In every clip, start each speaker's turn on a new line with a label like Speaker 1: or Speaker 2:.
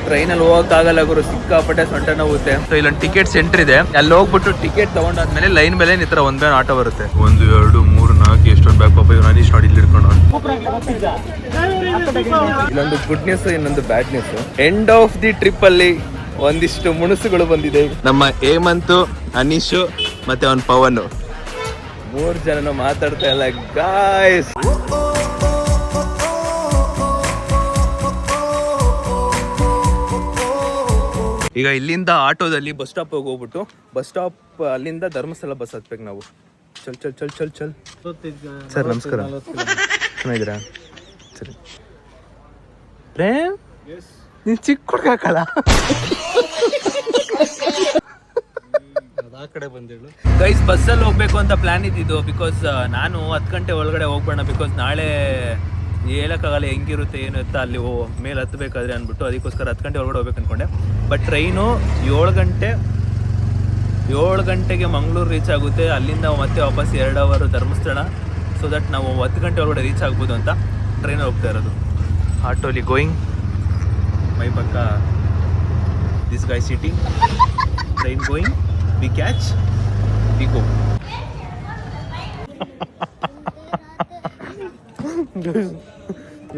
Speaker 1: ಟ್ರೈನಲ್ಲಿ ಹೋಗಕ್ಕಾಗಲ್ಲ ಗುರು, ಸಿಕ್ಕಾಪಟ್ಟೆ ಸೊಂಟ ನೋವುತ್ತೆ. ಸೊ ಇಲ್ಲೊಂದು ಟಿಕೆಟ್ ಸೆಂಟರ್ ಇದೆ, ಅಲ್ಲಿ ಹೋಗ್ಬಿಟ್ಟು ಟಿಕೆಟ್ ತಗೊಂಡಾದ್ಮೇಲೆ ಲೈನ್ ಮೇಲೆ ನಿತ್ರ ಒಂದ್ ಬ್ಯಾನ್ ಆಟೋ ಬರುತ್ತೆ. 1 2 3 4 ಎಷ್ಟೊಂದು ಬ್ಯಾಗ್ ಪಾಪ ಇವ್ರು ಅನೀಶ್ ನೋಡಿ ಇಲ್ಲಿ ಇಟ್ಕೊಂಡು. ಇಲ್ಲೊಂದು ಗುಡ್ ನ್ಯೂಸ್, ಇನ್ನೊಂದು bad news. End of the trip ಅಲ್ಲಿ ಒಂದಿಷ್ಟು ಮುಣುಸುಗಳು ಬಂದಿದೆ. ನಮ್ಮ ಹೇಮಂತ್, ಅನೀಶು ಮತ್ತೆ ಅವನ್ ಪವನ್ 3 ಜನನು ಮಾತಾಡ್ತಾ ಇಲ್ಲ ಗಾಯ್ಸ್. ಈಗ ಇಲ್ಲಿಂದ ಆಟೋದಲ್ಲಿ ಬಸ್ ಸ್ಟಾಪ್ ಹೋಗ್ಬಿಟ್ಟು ಬಸ್ ಸ್ಟಾಪ್ ಅಲ್ಲಿಂದ ಧರ್ಮಸ್ಥಳ ಬಸ್ ಹತ್ಬೇಕು ನಾವು. ಚಲ್ ಚಲ್ ಚಲ್ ಚಲ್ ಚಲ್. ಸರ್ ನಮಸ್ಕಾರ, ಚೆನ್ನಾಗಿದ್ದೀರಾ? ಸರಿ ಪ್ರೇಮ್, ನೀನ್ ಚಿಕ್ಕ ಹುಡ್ಗಾಕಲ್ಲ ಗೈಸ್. ಬಸ್ಸಲ್ಲಿ ಹೋಗ್ಬೇಕು ಅಂತ ಪ್ಲಾನ್ ಇದ್ದಿದ್ದು, ಬಿಕಾಸ್ ನಾನು 10 ಗಂಟೆ ಒಳಗಡೆ ಹೋಗ್ಬೇಡ, ಬಿಕಾಸ್ ನಾಳೆ ಹೇಳಕ್ಕಾಗಲ್ಲ ಹೆಂಗಿರುತ್ತೆ ಏನು ಇತ್ತ ಅಲ್ಲಿ ಮೇಲೆ ಹತ್ತಬೇಕಾದ್ರೆ ಅಂದ್ಬಿಟ್ಟು, ಅದಕ್ಕೋಸ್ಕರ 10 ಗಂಟೆ ಒಳಗಡೆ ಹೋಗ್ಬೇಕು ಅನ್ಕೊಂಡೆ. ಬಟ್ ಟ್ರೈನು 7 ಗಂಟೆಗೆ ಮಂಗಳೂರು ರೀಚ್ ಆಗುತ್ತೆ. ಅಲ್ಲಿಂದ ಮತ್ತೆ ವಾಪಸ್ 2 ಅವರ್ ಧರ್ಮಸ್ಥಳ. ಸೊ ದಟ್ ನಾವು 10 ಗಂಟೆ ಒಳಗಡೆ ರೀಚ್ ಆಗ್ಬೋದು ಅಂತ ಟ್ರೈನಲ್ಲಿ ಹೋಗ್ತಾ ಇರೋದು. ಆಟೋಲಿ ಗೋಯಿಂಗ್, ಮೈ ಪಕ್ಕ this guy sitting, train going, we catch, we go.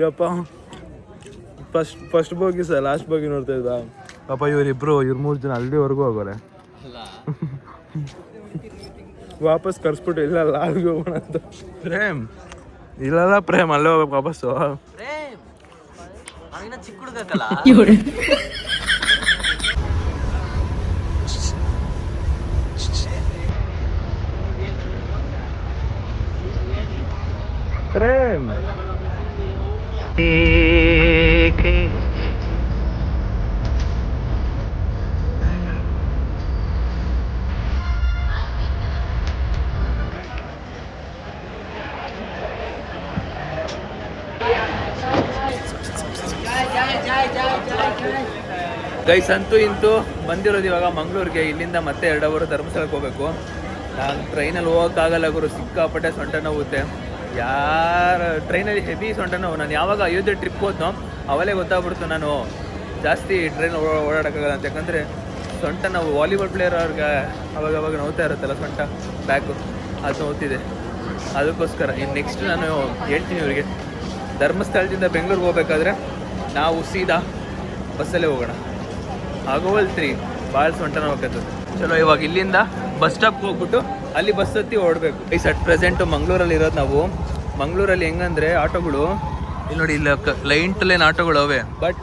Speaker 1: ಯಪ್ಪ first bogie sir last bogie ನೋಡ್ತಾ ಇದ್ದ ಪಾಪ. ಇವ್ರು 3 ಜನ ಅಲ್ಲಿವರೆಗೂ ಹೋಗೋರೆ. ವಾಪಸ್ ಕರ್ಸ್ಬಿಟ್ಟು ಇಲ್ಲ ಅಲ್ಲಿಗೆ ಹೋಗೋಣ ಅಂತ. ಪ್ರೇಮ್ ಇಲ್ಲ ಪ್ರೇಮ್, ಅಲ್ಲೇ ಹೋಗ್ಬೇಕು ವಾಪಸ್ಸು. ಚಿಕ್ಕ ಹುಡುಗಲ್ಲ ಪ್ರೇಮ್. ಗೈಸ್ ಅಂತೂ ಇಂತೂ ಬಂದಿರೋದು ಇವಾಗ ಮಂಗಳೂರಿಗೆ. ಇಲ್ಲಿಂದ ಮತ್ತೆ 2 ಅವರ್ ಧರ್ಮಸ್ಥಳಕ್ಕೆ ಹೋಗ್ಬೇಕು. ನಾನು ಟ್ರೈನಲ್ಲಿ ಹೋಗೋಕ್ಕಾಗಲ್ಲ ಗುರು, ಸಿಕ್ಕಾಪಟ್ಟೆ ಸೊಂಟ ನೋವುತ್ತೆ. ಯಾರು ಟ್ರೈನಲ್ಲಿ ಹೆವಿ ಸೊಂಟ ನೋವು. ನಾನು ಯಾವಾಗ ಅಯೋಧ್ಯೆ ಟ್ರಿಪ್ ಹೋದ್ನೋ ಅವಲೇ ಗೊತ್ತಾಗ್ಬಿಡ್ತು ನಾನು ಜಾಸ್ತಿ ಟ್ರೈನ್ ಓಡಾಡೋಕ್ಕಾಗಲ್ಲ ಅಂತ. ಯಾಕಂದರೆ ಸೊಂಟ ನಾವು ವಾಲಿಬಾಲ್ ಪ್ಲೇಯರ್ ಅವ್ರಿಗೆ ಅವಾಗ ನೋವ್ತಾ ಇರುತ್ತಲ್ಲ ಸೊಂಟ, ಬ್ಯಾಕು, ಅದು ನೋವ್ತಿದೆ. ಅದಕ್ಕೋಸ್ಕರ ಇನ್ನು ನೆಕ್ಸ್ಟ್ ನಾನು ಹೇಳ್ತೀನಿ ಇವರಿಗೆ, ಧರ್ಮಸ್ಥಳದಿಂದ ಬೆಂಗಳೂರಿಗೆ ಹೋಗ್ಬೇಕಾದ್ರೆ ನಾವು ಸೀದಾ ಬಸ್ಸಲ್ಲೇ ಹೋಗೋಣ. ಆಗೋವಲ್ತ್ರಿ ಭಾಳ ಸೊಂಟ ನೋವಾಗ್ತದೆ. ಚಲೋ ಇವಾಗ ಇಲ್ಲಿಂದ ಬಸ್ ಸ್ಟಾಪ್ಗೆ ಹೋಗ್ಬಿಟ್ಟು ಅಲ್ಲಿ ಬಸ್ ಹತ್ತಿ ಓಡಬೇಕು. ಈ ಅಟ್ ಪ್ರೆಸೆಂಟು ಮಂಗಳೂರಲ್ಲಿ ಇರೋದು ನಾವು. ಮಂಗಳೂರಲ್ಲಿ ಹೆಂಗಂದರೆ ಆಟೋಗಳು ಇಲ್ಲಿ ನೋಡಿ, ಇಲ್ಲ ಲೈನ್ ಟು ಲೈನ್ ಆಟೋಗಳು ಅವೆ. ಬಟ್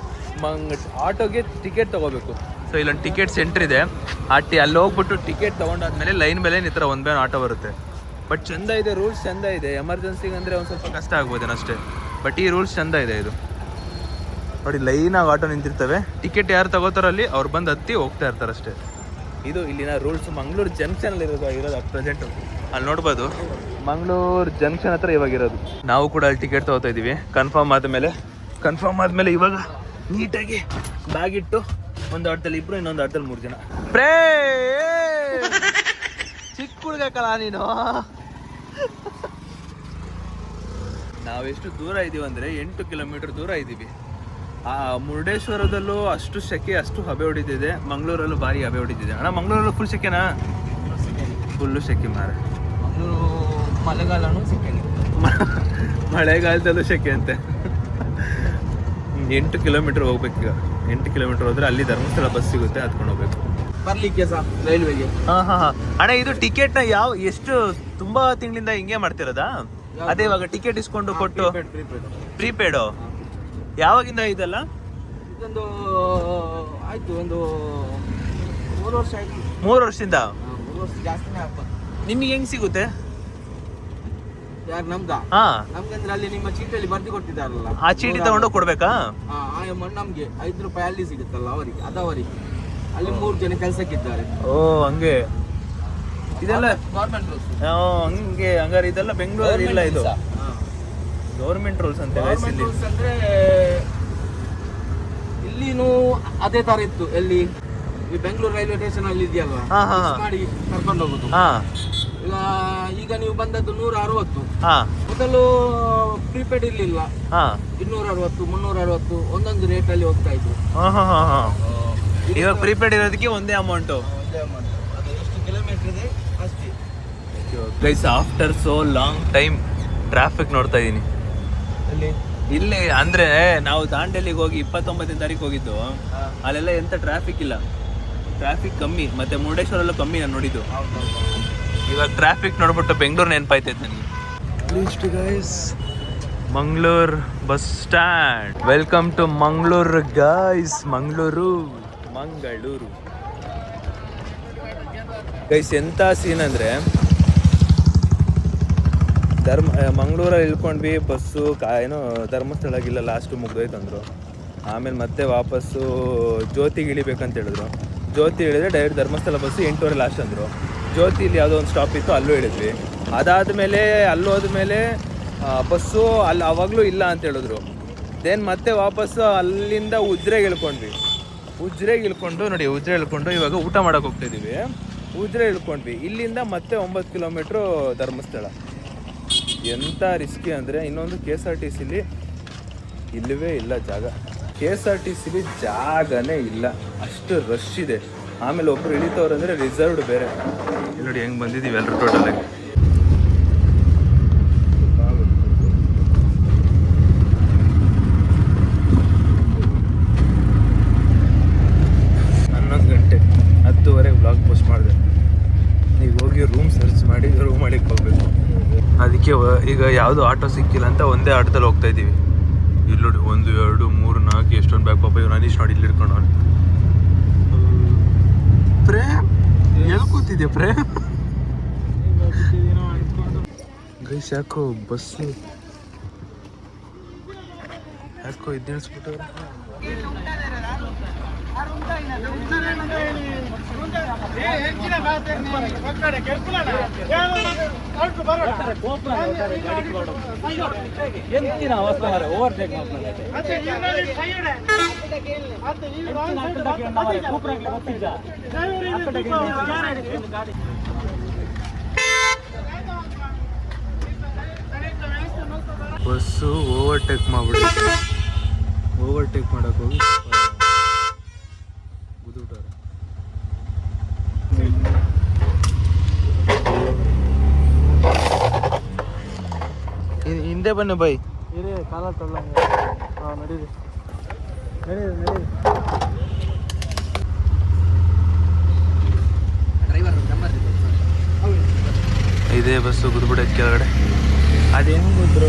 Speaker 1: ಆಟೋಗೆ ಟಿಕೆಟ್ ತೊಗೋಬೇಕು. ಸೊ ಇಲ್ಲೊಂದು ಟಿಕೆಟ್ ಸೆಂಟರ್ ಇದೆ, ಅಲ್ಲಿ ಹೋಗ್ಬಿಟ್ಟು ಟಿಕೆಟ್ ತೊಗೊಂಡಾದ್ಮೇಲೆ ಲೈನ್ ಮೇಲೆ ಈ ಥರ ಒಂದು ಬ್ಯಾನ್ ಆಟೋ ಬರುತ್ತೆ. ಬಟ್ ಚೆಂದ ಇದೆ, ರೂಲ್ಸ್ ಚೆಂದ ಇದೆ. ಎಮರ್ಜೆನ್ಸಿಗೆ ಅಂದರೆ ಒಂದು ಸ್ವಲ್ಪ ಕಷ್ಟ ಆಗ್ಬೋದೇನೋ ಅಷ್ಟೇ. ಬಟ್ ಈ ರೂಲ್ಸ್ ಚೆಂದ ಇದೆ. ಇದು ನೋಡಿ, ಲೈನಾಗಿ ಆಟೋ ನಿಂತಿರ್ತವೆ. ಟಿಕೆಟ್ ಯಾರು ತಗೋತಾರೋ ಅಲ್ಲಿ ಅವ್ರು ಬಂದು ಹತ್ತಿ ಹೋಗ್ತಾ ಇರ್ತಾರೆ ಅಷ್ಟೇ. ಇದು ಇಲ್ಲಿನ ರೂಲ್ಸ್. ಮಂಗಳೂರು ಜಂಕ್ಷನಲ್ಲಿ ಇರೋದು ಅಟ್ ಪ್ರೆಸೆಂಟು. ಅಲ್ಲಿ ನೋಡ್ಬೋದು, ಮಂಗಳೂರು ಜಂಕ್ಷನ್ ಹತ್ರ ಇವಾಗ ಇರೋದು. ನಾವು ಕೂಡ ಅಲ್ಲಿ ಟಿಕೆಟ್ ತೊಗೋತಾ ಇದ್ದೀವಿ. ಕನ್ಫರ್ಮ್ ಆದಮೇಲೆ ಇವಾಗ ನೀಟಾಗಿ ಬ್ಯಾಗ್ ಇಟ್ಟು ಒಂದು ಆಟದಲ್ಲಿ 2, ಇನ್ನೊಂದು ಆಟದಲ್ಲಿ 3 ಜನ. ಚಿಕ್ಕ ಹುಡುಗಕ್ಕಲ್ಲ ನೀನು. ನಾವೆಷ್ಟು ದೂರ ಇದ್ದೀವಿ ಅಂದರೆ 8 ಕಿಲೋಮೀಟರ್ ದೂರ ಇದ್ದೀವಿ. ಆ ಮುರುಡೇಶ್ವರದಲ್ಲೂ ಅಷ್ಟು ಸೆಕೆ, ಅಷ್ಟು ಹಬೆ ಹೊಡಿತಿದೆ. ಮಂಗಳೂರಲ್ಲೂ ಭಾರಿ ಹಬೆ ಹೊಡಿತಿದೆ. ಅಣ್ಣ ಮಂಗಳೂರಲ್ಲೂ ಫುಲ್ ಸೆಕೆನಾ? ಫುಲ್ಲು ಸೆಕೆ ಮಾರೆ. ಮಂಗಳೂರು ಮಳೆಗಾಲನೂ ಸೆಕೆ, ಮಳೆಗಾಲದಲ್ಲೂ ಸೆಕೆ ಅಂತೆ. 8 ಕಿಲೋಮೀಟರ್ ಹೋಗ್ಬೇಕು. ಈಗ 8 ಕಿಲೋಮೀಟರ್ ಹೋದ್ರೆ ಅಲ್ಲಿ ಧರ್ಮಸ್ಥಳ ಬಸ್ ಸಿಗುತ್ತೆ, ಹತ್ಕೊಂಡು ಹೋಗ್ಬೇಕು
Speaker 2: ಬರ್ಲಿಕ್ಕೆ ರೈಲ್ವೆಗೆ.
Speaker 1: ಹಾಂ. ಅಣ್ಣ ಇದು ಟಿಕೆಟ್ನ ಎಷ್ಟು ತುಂಬಾ ತಿಂಗಳಿಂದ ಹಿಂಗೆ ಮಾಡ್ತಿರೋದಾ? ಅದೇ ಇವಾಗ ಟಿಕೆಟ್ ಇಸ್ಕೊಂಡು ಕೊಟ್ಟು ಪ್ರೀಪೇಡು ಯಾವಾಗಿಂದ ಇದೆಲ್ಲ?
Speaker 2: ಇದೊಂದು ಆಯ್ತು, ಒಂದು 3 ವರ್ಷ ಆಯ್ತು.
Speaker 1: 3 ವರ್ಷದಿಂದ?
Speaker 2: 3 ವರ್ಷ ಜಾಸ್ತಿನೇ ಆಗ್ಬೋದು.
Speaker 1: ನಿಮಗೆ ಹೆಂಗ್ ಸಿಗುತ್ತೆ?
Speaker 2: ಯಾರು ನಮ್ದಾ? ನಮ್ಗಂದ್ರೆ ಅಲ್ಲಿ ನಿಮ್ಮ ಚೀಟಿಯಲ್ಲಿ ಬರ್ದು ಕೊಟ್ಟಿದ್ದಾರಲ್ಲ,
Speaker 1: ಆ ಚೀಟಿ ತಗೊಂಡು ಕೊಡ್ಬೇಕಾ?
Speaker 2: ಆ ಅಮೌಂಟ್ ನಮ್ಗೆ 5 ರೂಪಾಯಿ ಅಲ್ಲಿ ಸಿಗುತ್ತಲ್ಲ ಅವರಿಗೆ, ಅದವರಿಗೆ. ಅಲ್ಲಿ 3 ಜನ ಕೆಲಸಕ್ಕಿದ್ದಾರೆ.
Speaker 1: ಓ ಹಂಗೆ. ಇದೆಲ್ಲ
Speaker 2: ಗೌರ್ಮೆಂಟ್ ರೂಲ್ಸ್.
Speaker 1: ಹಂಗೆ ಹಂಗಾರೆ ಇದೆಲ್ಲ ಬೆಂಗಳೂರಲ್ಲಿ ಇಲ್ಲ. ಇದು ಗೌರ್ಮೆಂಟ್ ರೂಲ್ಸ್ ಅಂತ.
Speaker 2: ರೂಲ್ಸ್ ಅಂದ್ರೆ ಇಲ್ಲಿನೂ ಅದೇ ತರ ಇತ್ತು. ಎಲ್ಲಿ ಈ ಬೆಂಗಳೂರು ರೈಲ್ವೆ ಸ್ಟೇಷನ್ ಅಲ್ಲಿ ಇದೆಯಲ್ವಾ, ಮಾಡಿ ಕರ್ಕೊಂಡು ಹೋಗುದು. ಈಗ ನೀವು ಬಂದದ್ದು 160.
Speaker 1: ಹಾಂ
Speaker 2: ಮೊದಲು ಪ್ರೀಪೇಡ್ ಇರ್ಲಿಲ್ಲ.
Speaker 1: ಹಾಂ
Speaker 2: 260 360 ಒಂದೊಂದು ರೇಟಲ್ಲಿ ಹೋಗ್ತಾ ಇದ್ರು.
Speaker 1: ಹಾಂ ಹಾಂ ಹಾಂ ಹಾಂ ಇವಾಗ ಪ್ರೀಪೇಡ್ ಇರೋದಕ್ಕೆ ಒಂದೇ ಅಮೌಂಟು.
Speaker 2: ಅದು ಎಷ್ಟು ಕಿಲೋಮೀಟರ್ ಇದೆ ಅಷ್ಟೇ.
Speaker 1: Guys after so long time traffic ನೋಡ್ತಾ ಇದ್ದೀನಿ ಇಲ್ಲಿ. ಅಂದರೆ ನಾವು ದಾಂಡೇಲಿಗೆ ಹೋಗಿ 29ನೇ ತಾರೀಕು ಹೋಗಿದ್ದು, ಅಲ್ಲೆಲ್ಲ ಎಂಥ ಟ್ರಾಫಿಕ್ ಇಲ್ಲ, ಟ್ರಾಫಿಕ್ ಕಮ್ಮಿ. ಮತ್ತು ಮುರುಡೇಶ್ವರಲ್ಲೂ ಕಮ್ಮಿ ನಾನು ನೋಡಿದ್ದು. ಇವಾಗ ಟ್ರಾಫಿಕ್ ನೋಡ್ಬಿಟ್ಟು ಬೆಂಗಳೂರು ನೆನಪಾಯ್ತೈತೆ ನನಗೆ. ಇಷ್ಟು guys Mangaluru bus stand. Welcome to Mangaluru guys. Mangaluru guys ಎಂಥ ಸೀನ್ ಅಂದರೆ, ಮಂಗಳೂರಲ್ಲಿ ಇಳ್ಕೊಂಡ್ವಿ, ಬಸ್ಸು ಏನೋ ಧರ್ಮಸ್ಥಳಗಿಲ್ಲ, ಲಾಸ್ಟು ಮುಗ್ದೋಯ್ತು ಅಂದರು. ಆಮೇಲೆ ಮತ್ತೆ ವಾಪಸ್ಸು ಜ್ಯೋತಿಗೆ ಇಳಿಬೇಕಂತ ಹೇಳಿದ್ರು. ಜ್ಯೋತಿ ಇಳಿದ್ರೆ ಡೈರೆಕ್ಟ್ ಧರ್ಮಸ್ಥಳ ಬಸ್ಸು 8:15 ಲಾಸ್ಟ್ ಅಂದರು. ಜ್ಯೋತಿಲಿ ಯಾವುದೋ ಒಂದು ಸ್ಟಾಪ್ ಇತ್ತು, ಅಲ್ಲೂ ಇಳಿದ್ವಿ. ಅದಾದಮೇಲೆ ಅಲ್ಲೋದ್ಮೇಲೆ ಬಸ್ಸು ಅಲ್ಲಿ ಆವಾಗಲೂ ಇಲ್ಲ ಅಂತ ಹೇಳಿದ್ರು. ದೆನ್ ಮತ್ತೆ ವಾಪಸ್ಸು ಅಲ್ಲಿಂದ ಉಜ್ರೆಗೆ ಇಳ್ಕೊಂಡ್ವಿ. ಉಜ್ರೆಗೆ ಇಳ್ಕೊಂಡು ಇವಾಗ ಊಟ ಮಾಡೋಕೆ ಹೋಗ್ತಾಯಿದ್ದೀವಿ. ಉಜ್ರೆ ಇಳ್ಕೊಂಡ್ವಿ. ಇಲ್ಲಿಂದ ಮತ್ತೆ 9 ಕಿಲೋಮೀಟ್ರು ಧರ್ಮಸ್ಥಳ. ಎಂಥ ರಿಸ್ಕಿ ಅಂದರೆ, ಇನ್ನೊಂದು KSRTC ಇಲ್ಲವೇ ಇಲ್ಲ ಜಾಗ. KSRTC ಜಾಗನೇ ಇಲ್ಲ, ಅಷ್ಟು ರಶ್ ಇದೆ. ಆಮೇಲೆ ಒಬ್ಬರು ಇಳಿತವ್ರಂದರೆ ರಿಸರ್ವ್ಡ್ ಬೇರೆ. ನೋಡಿ ಹೆಂಗೆ ಬಂದಿದ್ದೀವಿ ಎಲ್ಲರೂ ಟೋಟಲಾಗಿ. ಗಂಟೆ 10:30 ವ್ಲಾಗ್ ಪೋಸ್ಟ್ ಮಾಡಿದೆ. ನೀವು ಹೋಗಿ ರೂಮ್ ಸರ್ಚ್ ಮಾಡಿ ರೂಮ್ ಮಾಡಿಕ್ಕೆ ಹೋಗ್ಬೇಕು. ಅದಕ್ಕೆ ಈಗ ಯಾವುದು ಆಟೋ ಸಿಕ್ಕಿಲ್ಲ ಅಂತ ಒಂದೇ ಆಟೋದಲ್ಲಿ ಹೋಗ್ತಾ ಇದ್ದೀವಿ. ಇಲ್ಲಿ ನೋಡಿ 1 2 3 4 ಎಷ್ಟೊಂದು ಬ್ಯಾಗ್. ಪಾಪ ಇವ್ರು ಅನೀಶ್ ನೋಡಿ ಇಲ್ಲಿ ಇಟ್ಕೊಂಡು ಅವ್ನು. ಪ್ರೇಮ್ ಎಲ್ಲಿ ಕೂತಿದ್ಯಾ ಪ್ರೇಮ್? ಗೈಸ್ ಯಾಕೋ ಬಸ್ಸು ಯಾಕೋ ಇದ್ದಿಳಿಸ್ಬಿಟ್ಟು ಬಸ್ಸು ಓವರ್ಟೇಕ್ ಮಾಡ್ಬಿಡುತ್ತೆ. ಓವರ್ಟೇಕ್ ಮಾಡಕ್ಕೆ ಹೋಗಿ ಬುದ್ಬಿಟ್ಟಾರೆ. ಹಿಂದೆ ಬನ್ನಿ ಬೈ. ಕಾಲ ತೊಳ್ಳಂಗೆ. ನಡೀರಿ. ಇದೇ ಬಸ್ಸು ಗುದ್ಬಿಡೋದು ಕೆಳಗಡೆ. ಅದು ಹೆಂಗೆ ಗುದ್ರು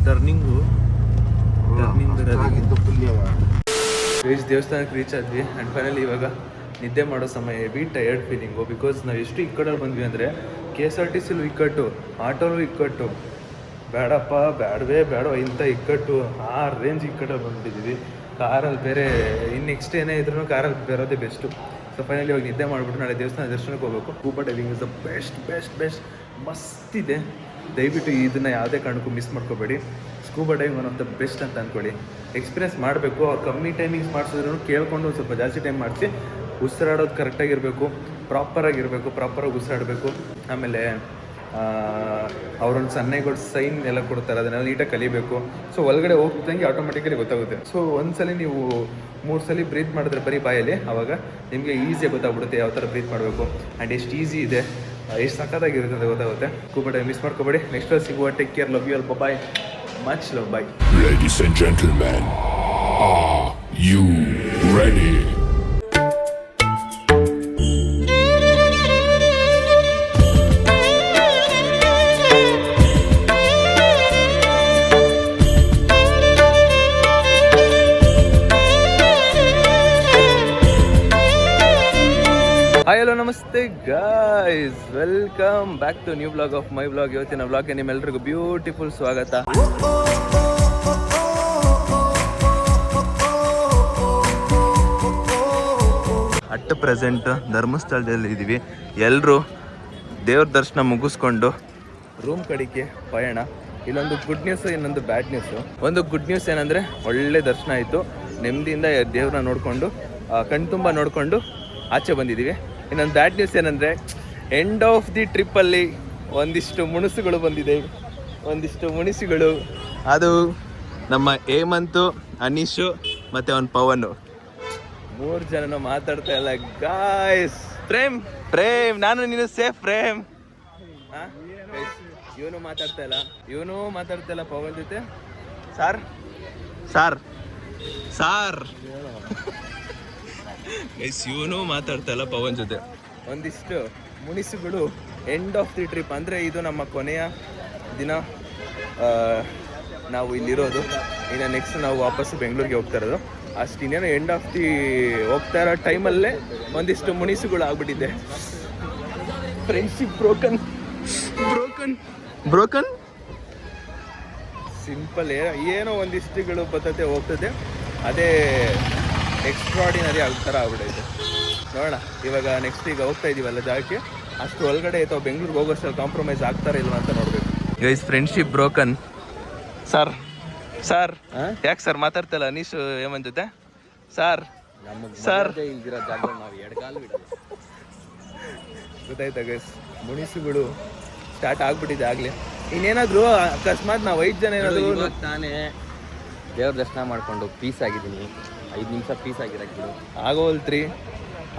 Speaker 1: ಟರ್ನಿಂಗು ದೇವಸ್ಥಾನಕ್ಕೆ ರೀಚ್ ಆದ್ವಿ. ಆ್ಯಂಡ್ ಫೈನಲಿ ಇವಾಗ ನಿದ್ದೆ ಮಾಡೋ ಸಮಯ. Heavy tired feeling. ಬಿಕಾಸ್ ನಾವು ಎಷ್ಟು ಇಕ್ಕಟ್ಟಲ್ಲಿ ಬಂದ್ವಿ ಅಂದರೆ, KSRTCಲೂ ಇಕ್ಕಟ್ಟು, ಆಟೋಲೂ ಇಕ್ಕಟ್ಟು. ಬೇಡಪ್ಪ ಬೇಡವೋ ಇಂಥ ಇಕ್ಕಟ್ಟು, ಆ ರೇಂಜ್ ಇಕ್ಕಟ್ಟಲ್ಲಿ ಬಂದುಬಿಟ್ಟಿದ್ದೀವಿ. ಕಾರಲ್ಲಿ ಬೇರೆ ನೆಕ್ಸ್ಟ್ ಏನೇ ಇದ್ರೂ ಕಾರಲ್ಲಿ ಬರೋದೇ ಬೆಸ್ಟು. ಸೊ ಫೈನಲಿ ಇವಾಗ ನಿದ್ದೆ ಮಾಡಿಬಿಟ್ಟು ನಾಳೆ ದೇವಸ್ಥಾನ ದರ್ಶನಕ್ಕೆ ಹೋಗಬೇಕು. Scuba diving is the best ಮಸ್ತಿದೆ. ದಯವಿಟ್ಟು ಇದನ್ನು ಯಾವುದೇ ಕಾರಣಕ್ಕೂ ಮಿಸ್ ಮಾಡ್ಕೋಬೇಡಿ. Scuba diving one of the best ಅಂತ ಅಂದ್ಕೊಳ್ಳಿ. ಎಕ್ಸ್ಪೀರಿಯನ್ಸ್ ಮಾಡಬೇಕು. ಅವ್ರು ಕಮ್ಮಿ ಟೈಮಿಂಗ್ಸ್ ಮಾಡಿಸಿದ್ರು ಕೇಳ್ಕೊಂಡು ಒಂದು ಸ್ವಲ್ಪ ಜಾಸ್ತಿ ಟೈಮ್ ಮಾಡಿಸಿ. ಉಸಿರಾಡೋದು ಕರೆಕ್ಟಾಗಿರಬೇಕು, ಪ್ರಾಪರಾಗಿ ಉಸಿರಾಡಬೇಕು. ಆಮೇಲೆ ಅವರೊಂದು ಸನ್ನೆಗಳು ಸೈನ್ ಎಲ್ಲ ಕೊಡ್ತಾರೆ, ಅದನ್ನೆಲ್ಲ ನೀಟಾಗಿ ಕಲಿಬೇಕು. ಸೊ ಒಳಗಡೆ ಹೋಗ್ತಿದ್ದಂಗೆ ಆಟೋಮೆಟಿಕಲಿ ಗೊತ್ತಾಗುತ್ತೆ. ಸೊ ಒಂದ್ಸಲಿ ನೀವು 3 ಸಲ ಬ್ರೀತ್ ಮಾಡಿದ್ರೆ ಬರೀ ಬಾಯಲ್ಲಿ, ಆವಾಗ ನಿಮಗೆ ಈಸಿಯಾಗಿ ಗೊತ್ತಾಗ್ಬಿಡುತ್ತೆ ಯಾವ ಥರ ಬ್ರೀತ್ ಮಾಡಬೇಕು. ಆ್ಯಂಡ್ ಎಷ್ಟು ಈಸಿ ಇದೆ, ಎಷ್ಟು ಸಖತ್ತಾಗಿರುತ್ತೆ ಅಂತ ಗೊತ್ತಾಗುತ್ತೆ. ಸ್ಕೂಬಾ ಡೈವಿಂಗ್ ಮಿಸ್ ಮಾಡ್ಕೋಬೇಡಿ. ನೆಕ್ಸ್ಟ್ ಸಿಗುವ. Take care. Love you all. Bye. Much love. Bye.
Speaker 3: Ladies and gentlemen, are you ready?
Speaker 1: Hi hello ನಮಸ್ತೆ guys, welcome back to new blog of my blog. ಇವತ್ತಿನ ಬ್ಲಾಗ್ಗೆ ನಿಮ್ಮೆಲ್ಲರಿಗೂ ಬ್ಯೂಟಿಫುಲ್ ಸ್ವಾಗತ. At present ಧರ್ಮಸ್ಥಳದಲ್ಲಿ ಇದ್ದೀವಿ. ಎಲ್ಲರೂ ದೇವ್ರ ದರ್ಶನ ಮುಗಿಸ್ಕೊಂಡು ರೂಮ್ ಕಡೆಗೆ ಪಯಣ. ಇಲ್ಲೊಂದು ಗುಡ್ ನ್ಯೂಸ್, ಇನ್ನೊಂದು ಬ್ಯಾಡ್ ನ್ಯೂಸು. ಒಂದು ಗುಡ್ ನ್ಯೂಸ್ ಏನಂದರೆ, ಒಳ್ಳೆ ದರ್ಶನ ಆಯಿತು. ನೆಮ್ಮದಿಯಿಂದ ದೇವ್ರನ್ನ ನೋಡಿಕೊಂಡು ಕಣ್ತುಂಬ ನೋಡಿಕೊಂಡು ಆಚೆ ಬಂದಿದ್ದೀವಿ. ಇನ್ನೊಂದು ಬ್ಯಾಡ್ ನ್ಯೂಸ್ ಏನಂದರೆ, ಎಂಡ್ ಆಫ್ ದಿ ಟ್ರಿಪ್ಪಲ್ಲಿ ಒಂದಿಷ್ಟು ಮುಣಸುಗಳು ಬಂದಿದೆ, ಒಂದಿಷ್ಟು ಮುನಿಸುಗಳು. ಅದು ನಮ್ಮ ಹೇಮಂತು, ಅನೀಶು ಮತ್ತು ಅವನ ಪವನು, 3 ಜನನು ಮಾತಾಡ್ತಾ ಇಲ್ಲ ಗಾಯ್ಸ್. ಪ್ರೇಮ್ ನಾನು ನೀನು ಸೇಫ್ ಪ್ರೇಮ್. ಇವನು ಮಾತಾಡ್ತಾ ಇಲ್ಲ ಪವನ್ ಜೊತೆ. ಸಾರ್ ಇವನು ಮಾತಾಡ್ತಾ ಇಲ್ಲ ಪವನ್ ಜೊತೆ. ಒಂದಿಷ್ಟು ಮುನಿಸುಗಳು ಎಂಡ್ ಆಫ್ ದಿ ಟ್ರಿಪ್, ಅಂದರೆ ಇದು ನಮ್ಮ ಕೊನೆಯ ದಿನ ನಾವು ಇಲ್ಲಿರೋದು. ಇನ್ನು ನೆಕ್ಸ್ಟ್ ನಾವು ವಾಪಸ್ಸು ಬೆಂಗಳೂರಿಗೆ ಹೋಗ್ತಾ ಇರೋದು. ಅಷ್ಟು ಇನ್ನೇನು ಎಂಡ್ ಆಫ್ ದಿ ಹೋಗ್ತಾ ಇರೋ ಟೈಮಲ್ಲೇ ಒಂದಿಷ್ಟು ಮುನಿಸುಗಳು ಆಗ್ಬಿಟ್ಟಿದೆ. Friendship broken simple. ಏನೋ ಒಂದಿಷ್ಟುಗಳು ಬರ್ತದೆ ಹೋಗ್ತದೆ, ಅದೇ ಎಕ್ಸ್ಟ್ರಾಡಿನರಿ ಥರ ಆಗ್ಬಿಟ್ಟೈತೆ. ನೋಡೋಣ ಇವಾಗ ನೆಕ್ಸ್ಟ್ ಈಗ ಹೋಗ್ತಾ ಇದೀವಲ್ಲ ಜಾಗಕ್ಕೆ, ಅಷ್ಟು ಒಳಗಡೆ ಅಥವಾ ಬೆಂಗಳೂರಿಗೆ ಹೋಗೋಷ್ಟರಲ್ಲಿ ಕಾಂಪ್ರಮೈಸ್ ಆಗ್ತಾರ ಇಲ್ವ ಅಂತ ನೋಡ್ಬೇಕು. Guys friendship broken. ಸರ್ ಯಾಕೆ ಸರ್ ಮಾತಾಡ್ತಲ್ಲ ಅನೀಶ್ ಹೇಮಂತ್ ಜೊತೆ? ಸರ್ ಗೊತ್ತಾಯ್ತಾ ಗೈಸ್, ಮುನಿಸುಗಳು ಸ್ಟಾರ್ಟ್ ಆಗ್ಬಿಟ್ಟಿದೆ ಆಗ್ಲಿ. ಇನ್ನೇನಾದ್ರು ಅಕಸ್ಮಾತ್ ನಾವು 5 ಜನ ಏನಾದ್ರು
Speaker 2: ತಾನೇ ದೇವ್ರ ದರ್ಶನ ಮಾಡ್ಕೊಂಡು ಪೀಸ್ ಆಗಿದ್ದೀನಿ. 5 ನಿಮಿಷ ಪೀಸ್ ಆಗಿರಕ್ಕೆ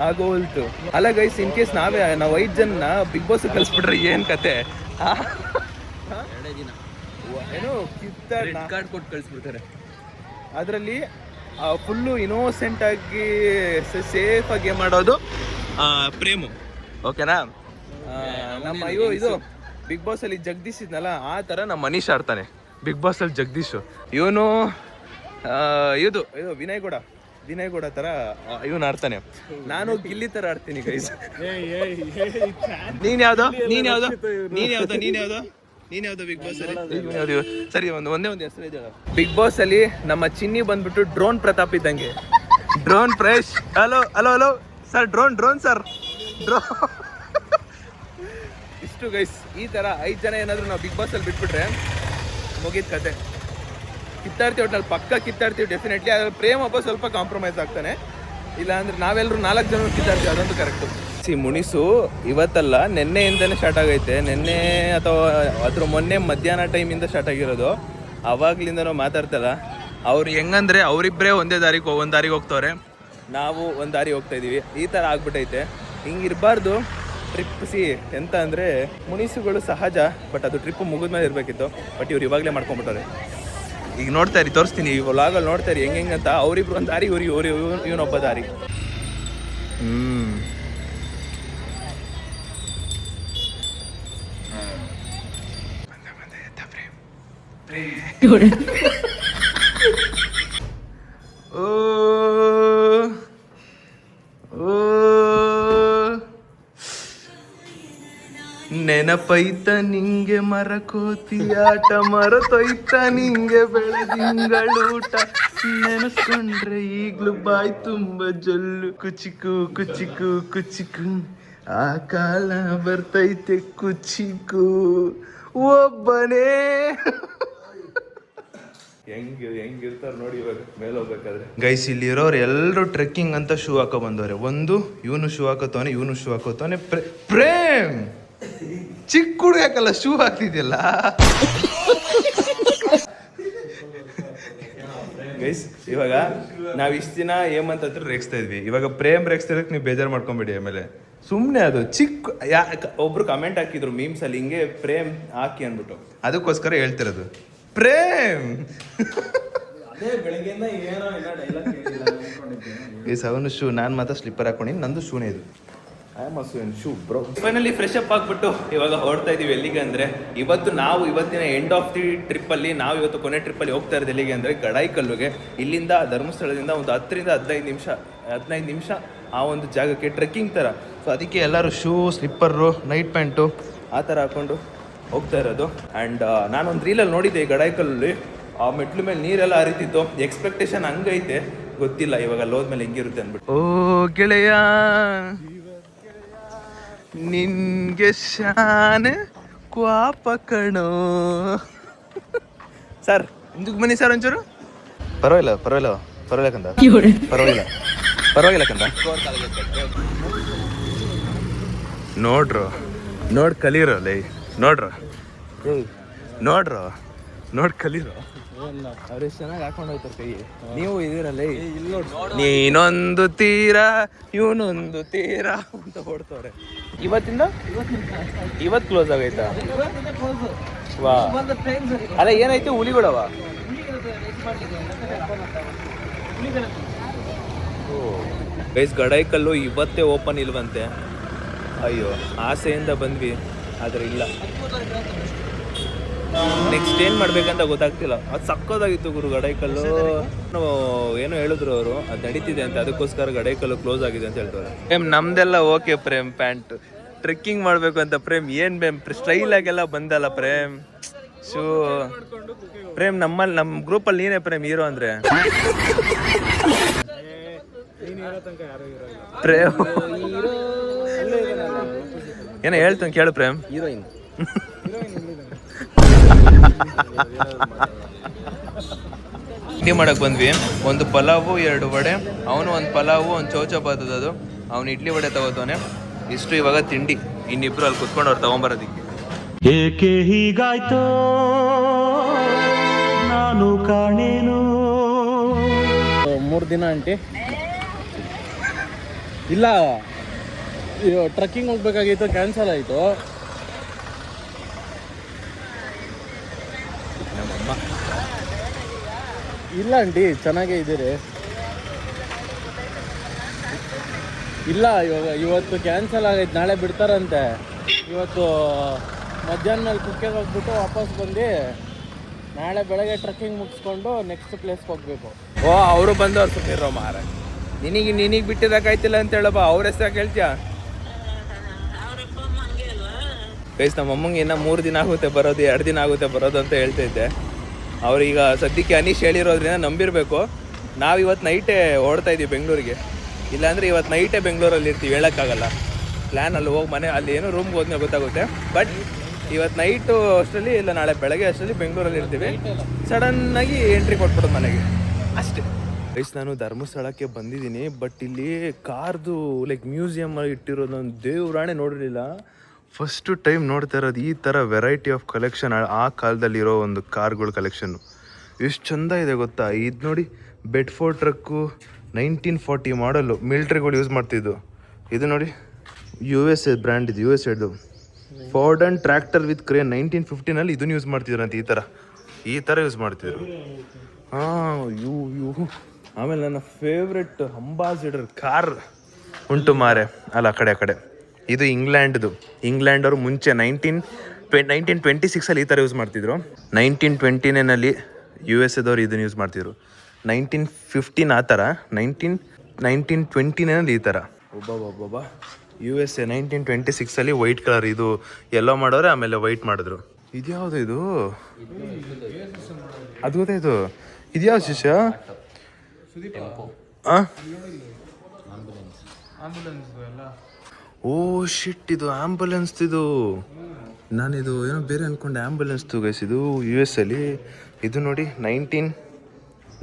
Speaker 1: ಆಗೋಲ್ತು ಅಲ್ಲ ಗೈಸ್. ಇನ್ ಕೇಸ್ ನಾವು 5 ಜನ ಬಿಗ್ ಬಾಸ್ ಕಳಿಸ್ಬಿಟ್ರೆ ಏನ್ ಕತೆ?
Speaker 2: 2 ದಿನ
Speaker 1: ಏನೋ
Speaker 2: ಕಾರ್ಡ್ ಕೊಟ್ಟು ಕಳಿಸ್ಬಿಡ್ತಾರೆ.
Speaker 1: ಅದರಲ್ಲಿ ಫುಲ್ಲು ಇನ್ನೋಸೆಂಟ್ ಆಗಿ ಸೇಫ್ ಆಗಿ ಮಾಡೋದು ಪ್ರೇಮು, ಓಕೆನಾ? ನಮ್ಮ ಇದು ಬಿಗ್ ಬಾಸ್ ಅಲ್ಲಿ ಜಗದೀಶ್ ಇದ್ನಲ್ಲ, ಆ ಥರ ನಮ್ಮ ಮನೀಶ್ ಆಡ್ತಾನೆ ಬಿಗ್ ಬಾಸ್ ಅಲ್ಲಿ ಜಗದೀಶು. ಇವನು ಇದು ವಿನಯ್ ಗೌಡ ಥರ ಇವನು ಆಡ್ತಾನೆ. ನಾನು ಗಿಲ್ಲಿ ಥರ ಆಡ್ತೀನಿ ಗೈಸ್. ನೀನ್ ಯಾವ್ದು ಬಿಗ್ ಬಾಸ್ ಅಲ್ಲಿ? ಸರಿ, ಒಂದೇ ಹೆಸರು ಇದೆ ಬಿಗ್ ಬಾಸ್ ಅಲ್ಲಿ. ನಮ್ಮ ಚಿನ್ನಿ ಬಂದ್ಬಿಟ್ಟು ಡ್ರೋನ್ ಪ್ರತಾಪ್ ಇದ್ದಂಗೆ. Drone fresh. Hello sir, drone sir, ಇಷ್ಟು ಗೈಸ್. ಈ ತರ 5 ಜನ ಏನಾದ್ರು ನಾವು ಬಿಗ್ ಬಾಸ್ ಅಲ್ಲಿ ಬಿಟ್ಬಿಟ್ರೆ ಮುಗಿದ ಕತೆ. ಕಿತ್ತಾಡ್ತೀವಿ, ಒಟ್ನಲ್ಲಿ ಪಕ್ಕ ಕಿತ್ತಾಡ್ತೀವಿ ಡೆಫಿನೆಟ್ಲಿ. ಅದ್ರ ಪ್ರೇಮ್ ಒಬ್ಬ ಸ್ವಲ್ಪ ಕಾಂಪ್ರಮೈಸ್ ಆಗ್ತಾನೆ, ಇಲ್ಲ ಅಂದ್ರೆ ನಾವೆಲ್ಲರೂ 4 ಜನ ಕಿತ್ತಾಡ್ತೀವಿ, ಅದಂತೂ ಕರೆಕ್ಟು. ಮುನಿಸು ಇವತ್ತಲ್ಲ ನೆನ್ನೆಯಿಂದನೇ ಸ್ಟಾರ್ಟ್ ಆಗೈತೆ. ನೆನ್ನೆ ಅಥವಾ ಅದ್ರ ಮೊನ್ನೆ ಮಧ್ಯಾಹ್ನ ಟೈಮಿಂದ ಸ್ಟಾರ್ಟ್ ಆಗಿರೋದು. ಅವಾಗ್ಲಿಂದನೂ ಮಾತಾಡ್ತಲ್ಲ. ಅವ್ರು ಹೆಂಗಂದ್ರೆ ಅವರಿಬ್ಬರೇ ಒಂದು ದಾರಿಗೆ ಹೋಗ್ತವ್ರೆ, ನಾವು ಒಂದು ದಾರಿ ಹೋಗ್ತಾ ಇದೀವಿ. ಈ ಥರ ಆಗ್ಬಿಟ್ಟೈತೆ. ಹಿಂಗಿರಬಾರ್ದು ಟ್ರಿಪ್. ಎಂತ ಅಂದರೆ ಮುನಿಸುಗಳು ಸಹಜ, ಬಟ್ ಅದು ಟ್ರಿಪ್ ಮುಗಿದ್ಮೇಲೆ ಇರಬೇಕಿತ್ತು. ಬಟ್ ಇವ್ರು ಇವಾಗಲೇ ಮಾಡ್ಕೊಂಬಿಟ್ಟಾರೆ. ಈಗ ನೋಡ್ತಾ ಇರಿ, ತೋರಿಸ್ತೀನಿ ಈ ವ್ಲಾಗಲ್ಲಿ ನೋಡ್ತಾ ಇರಿ ಹೆಂಗಂತ. ಅವರಿಬ್ರು ಒಂದು ದಾರಿ, ಇವನೊಬ್ಬ ದಾರಿ. ನೆನಪೈತ ನಿಂಗೆ ಮರಕೋತಿಯಾಟ, ಮರತೊಯ್ತ ನಿಂಗೆ ಬೆಳದಿಂಗಳೂಟ, ನೆನೆಸ್ಕೊಂಡ್ರೆ ಈಗ್ಲೂ ಬಾಯ್ ತುಂಬ ಜೊಲ್ಲು. ಕುಚಿಕು ಆ ಕಾಲ ಬರ್ತೈತೆ ಕುಚಿಕು ಒಬ್ಬನೇ. ಹೆಂಗಿರ್ತಾರೆ ನೋಡಿ ಇವಾಗ ಮೇಲೆ ಹೋಗ್ಬೇಕಾದ್ರೆ. ಗೈಸ್ ಇಲ್ಲಿರೋರು ಎಲ್ಲರೂ ಟ್ರೆಕ್ಕಿಂಗ್ ಅಂತ ಶೂ ಹಾಕೋ ಬಂದವ್ರೆ. ಒಂದು ಇವನು ಶೂ ಹಾಕೋತಾನೆ, ಪ್ರೇಮ್ ಚಿಕ್ಕ ಹುಡುಗ ಯಾಕಲ್ಲ ಶೂ ಹಾಕ್ತಿದ್ಯಲ್ಲ. ಗೈಸ್ ಇವಾಗ ನಾವ್ ಇಷ್ಟ ದಿನ ಹೇಮಂತ್ ಹತ್ರ ರೇಗಿಸ್ತಾ ಇದ್ವಿ, ಇವಾಗ ಪ್ರೇಮ್ ರೇಗಿಸ್ತಾ ಇರಕ್ಕೆ ನೀವು ಬೇಜಾರು ಮಾಡ್ಕೊಂಬೇಡಿ. ಆಮೇಲೆ ಸುಮ್ಮನೆ ಅದು ಒಬ್ರು ಕಮೆಂಟ್ ಹಾಕಿದ್ರು ಮೀಮ್ಸ್ ಅಲ್ಲಿ, ಹಿಂಗೆ ಪ್ರೇಮ್ ಹಾಕಿ ಅಂದ್ಬಿಟ್ಟು, ಅದಕ್ಕೋಸ್ಕರ ಹೇಳ್ತಿರೋದು ಪ್ರೇಮ್. ಗೈಸ್ ಅವನು ಶೂ, ನಾನು ಮಾತ್ರ ಸ್ಲಿಪ್ಪರ್ ಹಾಕೊಂಡಿನಿ, ನಂದು ಶೂನೇ ಇದು. ಫೈನಲಿ ಫ್ರೆಶ್ ಅಪ್ ಆಗ್ಬಿಟ್ಟು ಇವಾಗ ಹೊರಡ್ತಾ ಇದೀವಿ. ಎಲ್ಲಿಗೆ ಅಂದ್ರೆ ಇವತ್ತಿನ ಎಂಡ್ ಆಫ್ ದಿ ಟ್ರಿಪ್ ಅಲ್ಲಿ ನಾವು ಇವತ್ತು ಕೊನೆ ಟ್ರಿಪ್ ಅಲ್ಲಿ ಹೋಗ್ತಾ ಇರೋದು ಎಲ್ಲಿಗೆ ಅಂದ್ರೆ ಗಡಾಯಿಕಲ್ಲುಗೆ. ಇಲ್ಲಿಂದ ಧರ್ಮಸ್ಥಳದಿಂದ ಒಂದು 10 ರಿಂದ 15 ನಿಮಿಷ ಆ ಒಂದು ಜಾಗಕ್ಕೆ ಟ್ರೆಕ್ಕಿಂಗ್ ತರ. ಸೊ ಅದಕ್ಕೆ ಎಲ್ಲರೂ ಶೂ, ಸ್ಲಿಪ್ಪರು, ನೈಟ್ ಪ್ಯಾಂಟು ಆ ಥರ ಹಾಕೊಂಡು ಹೋಗ್ತಾ ಇರೋದು. ಆ್ಯಂಡ್ ನಾನೊಂದು ರೀಲಲ್ಲಿ ನೋಡಿದ್ದೆ ಈ ಗಡಾಯಿಕಲ್ಲಲ್ಲಿ, ಆ ಮೆಟ್ಲು ಮೇಲೆ ನೀರೆಲ್ಲ ಹರಿತಿತ್ತು. ಎಕ್ಸ್ಪೆಕ್ಟೇಷನ್ ಹಂಗೈತೆ, ಗೊತ್ತಿಲ್ಲ ಇವಾಗ ಅಲ್ಲಿ ಹೋದ್ಮೇಲೆ ಹೆಂಗಿರುತ್ತೆ ಅಂದ್ಬಿಟ್ಟು. ಓ ಗೆಳೆಯ ನಿನ್ಗೆ ಶಾನೆ ಕ್ವಾಪ ಕಣೋ. ಸರ್ ಇಂದಕ್ಕೆ ಬನ್ನಿ ಸರ್ ಒಂಚೂರು. ಪರವಾಗಿಲ್ಲ ಕಂದ, ಪರವಾಗಿಲ್ಲ ಕಂದ. ನೋಡ್ರು ನೋಡಿ ಕಲೀರೋ ಲೈ ನೋಡ್ರು ಏಯ್ ನೋಡ್ರು ನೋಡಿ ಕಲೀರೋ ಅವ್ರು ಎಷ್ಟು ಚೆನ್ನಾಗಿ ಹಾಕೊಂಡು ಹೋಯ್ತಾರೆ ಕೈ ನೀವು ಇದೀರಲ್ಲ ನೀನೊಂದು ತೀರ ಇವನೊಂದು ತೀರ ಅಂತ ಹೊಡ್ತವ್ರೆ ಇವತ್ತಿಂದ ಇವತ್ತು ಕ್ಲೋಸ್ ಆಗೈತಾ ವಾ ಅಲ್ಲ ಏನಾಯ್ತು ಹುಲಿಗಳವ ಗೈಸ್ ಗಡಾಯಿಕಲ್ಲು ಇವತ್ತೇ ಓಪನ್ ಇಲ್ವಂತೆ ಅಯ್ಯೋ ಆಸೆಯಿಂದ ಬಂದ್ವಿ ಆದರೆ ಇಲ್ಲ ನೆಕ್ಸ್ಟ್ ಏನು ಮಾಡ್ಬೇಕಂತ ಗೊತ್ತಾಗ್ತಿಲ್ಲ ಅದು ಸಕ್ಕದಾಗಿತ್ತು ಗುರು ಗಡಾಯಿಕಲ್ಲು ಏನೋ ಹೇಳಿದ್ರು ಅವರು ಅದು ನಡೀತಿದೆ ಅಂತ ಅದಕ್ಕೋಸ್ಕರ ಗಡಾಯಿಕಲ್ಲು ಕ್ಲೋಸ್ ಆಗಿದೆ ಅಂತ ಹೇಳ್ತಾರೆ ಪ್ರೇಮ್ ನಮ್ದೆಲ್ಲ ಓಕೆ ಪ್ರೇಮ್ ಪ್ಯಾಂಟ್ ಟ್ರೆಕ್ಕಿಂಗ್ ಮಾಡಬೇಕು ಅಂತ ಪ್ರೇಮ್ ಏನು ಸ್ಟೈಲ್ ಆಗೆಲ್ಲ ಬಂದಲ್ಲ ಪ್ರೇಮ್ ಶೂ ಪ್ರೇಮ್ ನಮ್ಮಲ್ಲಿ ನಮ್ಮ ಗ್ರೂಪಲ್ಲಿ ನೀನೇ ಪ್ರೇಮ್ ಹೀರೋ ಅಂದ್ರೆ ಪ್ರೇಮ್ ಏನೋ ಹೇಳ್ತಾನೆ ಕೇಳು ಪ್ರೇಮ್
Speaker 2: ಹೀರೋಯಿನ್
Speaker 1: ತಿಂಡಿ ಮಾಡಕ್ ಬಂದ್ವಿ ಒಂದು ಪಲಾವು 2 ವಡೆ ಅವನು ಒಂದು ಪಲಾವು ಒಂದು ಚೌಚಪಾತದ ಅದು ಅವನು ಇಡ್ಲಿ ವಡೆ ತಗೋತಾನೆ ಇಷ್ಟು ಇವಾಗ ತಿಂಡಿ ಇನ್ನಿಬ್ರು ಅಲ್ಲಿ ಕುತ್ಕೊಂಡು ಅವ್ರು ತಗೊಂಬರೋದಿಕ್ಕೆ
Speaker 4: ಏಕೆ ಹೀಗಾಯ್ತೋ ನಾನು ಕಾಣೇನು
Speaker 2: 3 ದಿನ ಆಂಟಿ ಇಲ್ಲ ಟ್ರೆಕ್ಕಿಂಗ್ ಹೋಗ್ಬೇಕಾಗಿತ್ತು ಕ್ಯಾನ್ಸಲ್ ಆಯಿತು
Speaker 1: ನಮ್ಮಮ್ಮ
Speaker 2: ಇಲ್ಲ ಆಂಟಿ ಚೆನ್ನಾಗೇ ಇದ್ದೀರಿ ಇಲ್ಲ ಇವತ್ತು ಕ್ಯಾನ್ಸಲ್ ಆಗೈತೆ ನಾಳೆ ಬಿಡ್ತಾರಂತೆ ಇವತ್ತು ಮಧ್ಯಾಹ್ನ ಮೇಲೆ ಕುಕ್ಕೆಗೆ ಹೋಗ್ಬಿಟ್ಟು ವಾಪಸ್ ಬಂದು ನಾಳೆ ಬೆಳಗ್ಗೆ ಟ್ರೆಕ್ಕಿಂಗ್ ಮುಗಿಸ್ಕೊಂಡು ನೆಕ್ಸ್ಟ್ ಪ್ಲೇಸ್ಗೆ ಹೋಗ್ಬೇಕು
Speaker 1: ಓ ಅವರು ಬಂದವ್ರು ಸುಮ್ಮನಿರೋ ಮಾರ ನಿನಗೆ ಬಿಟ್ಟಿದ್ದಕ್ಕಾಯ್ತಿಲ್ಲ ಅಂತ ಹೇಳಪ್ಪ ಅವ್ರ ಹೆಸ್ರಾಗ ಹೇಳ್ತೀಯ ಗೈಸ್ ನಮ್ಮ ಅಮ್ಮಂಗೆ ಇನ್ನು 3 ದಿನ ಆಗುತ್ತೆ ಬರೋದು 2 ದಿನ ಆಗುತ್ತೆ ಬರೋದು ಅಂತ ಹೇಳ್ತಾ ಇದ್ದೆ ಅವ್ರೀಗ ಸದ್ಯಕ್ಕೆ ಅನೀಶ್ ಹೇಳಿರೋದ್ರಿಂದ ನಂಬಿರಬೇಕು ನಾವು ಇವತ್ತು ನೈಟೇ ಓಡ್ತಾ ಇದ್ದೀವಿ ಬೆಂಗಳೂರಿಗೆ ಇಲ್ಲಾಂದರೆ ಇವತ್ತು ನೈಟೇ ಬೆಂಗಳೂರಲ್ಲಿ ಇರ್ತೀವಿ ಹೇಳೋಕ್ಕಾಗಲ್ಲ ಪ್ಲ್ಯಾನ್ ಅಲ್ಲಿ ಹೋಗಿ ಮನೆ ಅಲ್ಲಿ ಏನೋ ರೂಮ್ಗೆ ಹೋದ್ಮೇಲೆ ಗೊತ್ತಾಗುತ್ತೆ ಬಟ್ ಇವತ್ತು ನೈಟು ಅಷ್ಟರಲ್ಲಿ ಇಲ್ಲ ನಾಳೆ ಬೆಳಗ್ಗೆ ಅಷ್ಟರಲ್ಲಿ ಬೆಂಗಳೂರಲ್ಲಿ ಇರ್ತೀವಿ ಸಡನ್ನಾಗಿ ಎಂಟ್ರಿ ಕೊಟ್ಬಿಡೋದು ಮನೆಗೆ ಅಷ್ಟೇ ಗೈಸ್ ನಾನು ಧರ್ಮಸ್ಥಳಕ್ಕೆ ಬಂದಿದ್ದೀನಿ ಬಟ್ ಇಲ್ಲಿ ಕಾರ್ದು ಲೈಕ್ ಮ್ಯೂಸಿಯಮ್ ಇಟ್ಟಿರೋದು ನಾನು ದೇವ್ರಾಣೆ ನೋಡಿರಲಿಲ್ಲ ಫಸ್ಟು ಟೈಮ್ ನೋಡ್ತಾ ಇರೋದು ಈ ಥರ ವೆರೈಟಿ ಆಫ್ ಕಲೆಕ್ಷನ್ ಆ ಕಾಲದಲ್ಲಿರೋ ಒಂದು ಕಾರ್ಗಳ ಕಲೆಕ್ಷನ್ನು ಎಷ್ಟು ಚೆಂದ ಇದೆ ಗೊತ್ತಾ ಇದು ನೋಡಿ ಬೆಡ್ಫೋರ್ಡ್ ಟ್ರಕ್ಕು 1940 ಮಾಡಲು ಮಿಲ್ಟ್ರಿಗಳು ಯೂಸ್ ಮಾಡ್ತಿದ್ದು ಇದು ನೋಡಿ USA ಬ್ರ್ಯಾಂಡ್ ಇದು USA Ford and tractor with crane 1915 ಇದನ್ನು ಯೂಸ್ ಮಾಡ್ತಿದ್ರು ಅಂತ ಈ ಥರ ಯೂಸ್ ಮಾಡ್ತಿದ್ರು ಹಾಂ ಆಮೇಲೆ ನನ್ನ ಫೇವ್ರೆಟ್ ಅಂಬಾಸಿಡರ್ ಕಾರ್ ಉಂಟು ಮಾರೆ ಅಲ್ಲ ಆ ಕಡೆ ಇದು ಇಂಗ್ಲೆಂಡ್ ಅವರು ಮುಂಚೆ 1926 ಈ ಥರ ಯೂಸ್ ಮಾಡ್ತಿದ್ರು 1929 USA ಇದನ್ನು ಯೂಸ್ ಮಾಡ್ತಿದ್ರು 1915 ಆ ಥರ 1929 ಈ ಥರ ಒಬ್ಬ USA 1926 ವೈಟ್ ಕಲರ್ ಇದು ಎಲ್ಲೋ ಮಾಡೋರೆ ಆಮೇಲೆ ವೈಟ್ ಮಾಡಿದ್ರು ಇದ್ಯಾವುದು ಇದು ಅದು ಗೊತ್ತಾಯ್ತು ಇದ್ಯಾವ್ದು ಶಿಷ್ಯ ಓ ಶಿಟ್ ಇದು ಆಂಬುಲೆನ್ಸ್ ಇದು ನಾನಿದು ಏನೋ ಬೇರೆ ಅಂದ್ಕೊಂಡೆ ಆಂಬುಲೆನ್ಸ್ ಗೈಸ್ ಇದು US ಇದು ನೋಡಿ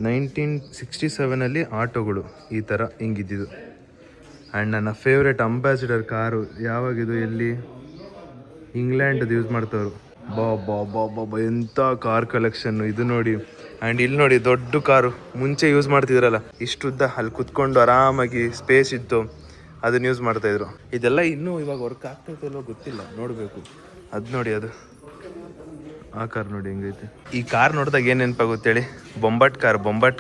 Speaker 1: 1967 ಆಟೋಗಳು ಈ ಥರ ಹಿಂಗಿದ್ದಿದ್ದು ಆ್ಯಂಡ್ ನನ್ನ ಫೇವ್ರೆಟ್ ಅಂಬಾಸಿಡರ್ ಕಾರು ಯಾವಾಗಿದು ಎಲ್ಲಿ ಇಂಗ್ಲೆಂಡದು ಯೂಸ್ ಮಾಡ್ತವ್ರು ಬಾ ಎಂಥ ಕಾರ್ ಕಲೆಕ್ಷನ್ನು ಇದು ನೋಡಿ ಆ್ಯಂಡ್ ಇಲ್ಲಿ ನೋಡಿ ದೊಡ್ಡ ಕಾರು ಮುಂಚೆ ಯೂಸ್ ಮಾಡ್ತಿದ್ರಲ್ಲ ಇಷ್ಟುದ್ದ ಅಲ್ಲಿ ಕುತ್ಕೊಂಡು ಆರಾಮಾಗಿ ಸ್ಪೇಸ್ ಇತ್ತು ಅದನ್ನ ಯೂಸ್ ಮಾಡ್ತಾಯಿದ್ರು ಇದೆಲ್ಲ ಇನ್ನೂ ಇವಾಗ ವರ್ಕ್ ಆಗ್ತೈತಲ್ಲೋ ಗೊತ್ತಿಲ್ಲ ನೋಡಬೇಕು ಅದು ನೋಡಿ ಅದು ಆ ಕಾರ್ ನೋಡಿ ಹೆಂಗೈತೆ ಈ ಕಾರ್ ನೋಡಿದಾಗ ಏನು ನೆನಪಾಗುತ್ತೆ ಹೇಳಿ ಬೊಂಬಟ್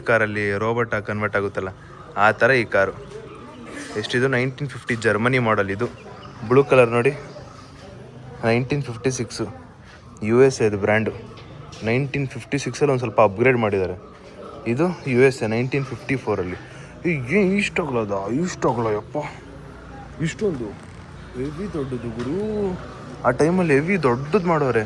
Speaker 1: ಕಾರಲ್ಲಿ ರೋಬೋಟ್ ಕನ್ವರ್ಟ್ ಆಗುತ್ತಲ್ಲ ಆ ಥರ ಈ ಕಾರು ಎಷ್ಟಿದು 1950 ಜರ್ಮನಿ ಮಾಡಲ್ ಇದು ಬ್ಲೂ ಕಲರ್ ನೋಡಿ 1956 USA ಇದು ಬ್ರ್ಯಾಂಡು 1956 ಒಂದು ಸ್ವಲ್ಪ ಅಪ್ಗ್ರೇಡ್ ಮಾಡಿದ್ದಾರೆ ಇದು USA 1954 ಏನು ಇಷ್ಟಾಗಲ್ಲ ಯಪ್ಪ ಇಷ್ಟೊಂದು ಹೆವಿ ದೊಡ್ಡದು ಗುರು ಆ ಟೈಮಲ್ಲಿ ಹೆವಿ ದೊಡ್ಡದು ಮಾಡೋರೆ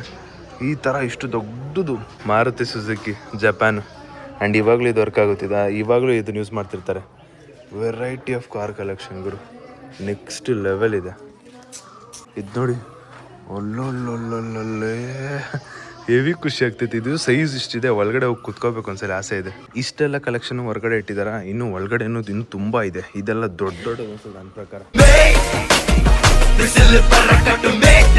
Speaker 1: ಈ ಥರ ಇಷ್ಟು ದೊಡ್ಡದು ಮಾರುತಿ ಸುಜುಕಿ ಜಪಾನ್ ಆ್ಯಂಡ್ ಇವಾಗಲೂ ಇದು ವರ್ಕ್ ಆಗುತ್ತಿದೆ ಇವಾಗಲೂ ಇದನ್ನು ಯೂಸ್ ಮಾಡ್ತಿರ್ತಾರೆ variety of car collection Guru next level ಇದೆ ಇದು ನೋಡಿ ಒಳ್ಳೊಳ್ಳೊಳ್ಳೊಳ್ಳೆ ಹೆವಿ ಖುಷಿ ಆಗ್ತೈತಿ ಇದು ಸೈಜ್ ಇಷ್ಟಿದೆ ಒಳಗಡೆ ಹೋಗಿ ಕುತ್ಕೋಬೇಕು ಒಂದ್ಸಲ ಆಸೆ ಇದೆ ಇಷ್ಟೆಲ್ಲ ಕಲೆಕ್ಷನ್ ಹೊರಗಡೆ ಇಟ್ಟಿದಾರ ಇನ್ನು ಒಳಗಡೆ ಅನ್ನೋದು ಇನ್ನು ತುಂಬ ಇದೆ ಇದೆಲ್ಲ ದೊಡ್ಡ ಅನ್ಸುತ್ತೆ ನನ್ನ ಪ್ರಕಾರ
Speaker 5: ಬಿಸಿಲು ಬರಕಟ್ಟು ಬೇಗ